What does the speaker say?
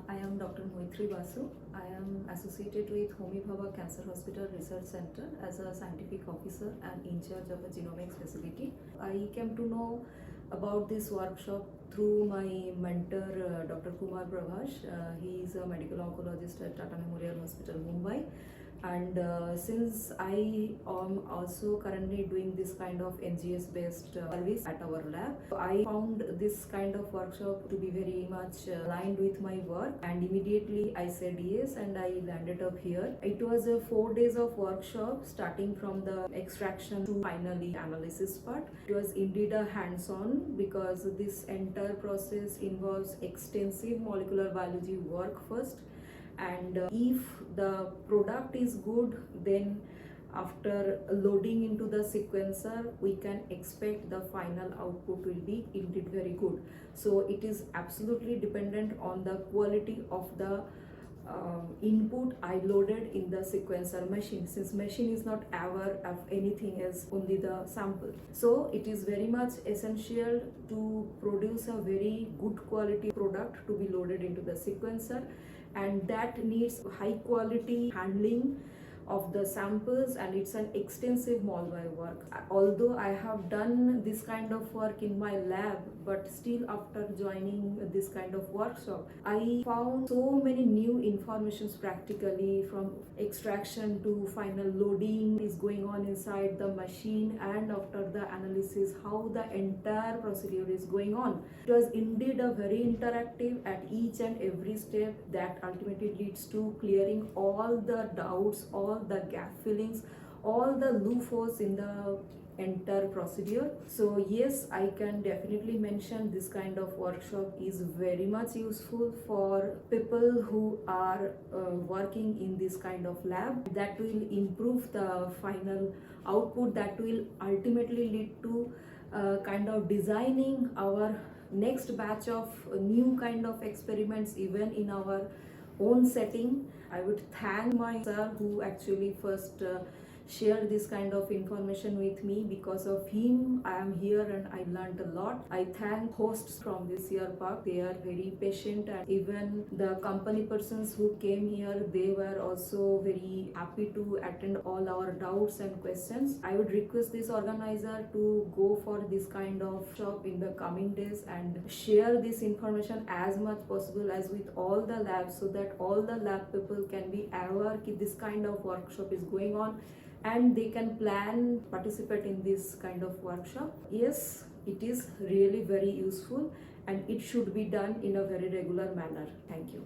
I am Dr. Moitri Basu. I am associated with Homi Bhabha Cancer Hospital Research Center as a scientific officer and in charge of a genomics facility. I came to know about this workshop through my mentor, Dr. Kumar Prabhash. He is a medical oncologist at Tata Memorial Hospital, Mumbai. And since I am also currently doing this kind of NGS based service at our lab, I found this kind of workshop to be very much aligned with my work, and immediately I said yes and I landed up here. It was a 4 days of workshop starting from the extraction to finally analysis part. It was indeed a hands-on because this entire process involves extensive molecular biology work first, and if the product is good, then after loading into the sequencer we can expect the final output will be indeed very good. So it is absolutely dependent on the quality of the input I loaded in the sequencer machine, since machine is not aware of anything else, only the sample. So it is very much essential to produce a very good quality product to be loaded into the sequencer, and that needs high quality handling of the samples, and it's an extensive molby work. Although I have done this kind of work in my lab, but still after joining this kind of workshop, I found so many new informations practically, from extraction to final loading is going on inside the machine, and after the analysis how the entire procedure is going on. It was indeed a very interactive at each and every step that ultimately leads to clearing all the doubts, all the gap fillings, all the loopholes in the entire procedure. So yes, I can definitely mention this kind of workshop is very much useful for people who are working in this kind of lab. That will improve the final output, that will ultimately lead to kind of designing our next batch of new kind of experiments even in our own setting. I would thank my sir who actually first shared this kind of information with me. Because of him I am here and I learned a lot. I thank hosts from this year park. They are very patient, and even the company persons who came here, they were also very happy to attend all our doubts and questions. I would request this organizer to go for this kind of shop in the coming days and share this information as much possible as with all the labs, so that all the lab people can be aware that this kind of workshop is going on and they can plan participate in this kind of workshop. Yes, it is really very useful and it should be done in a very regular manner. Thank you.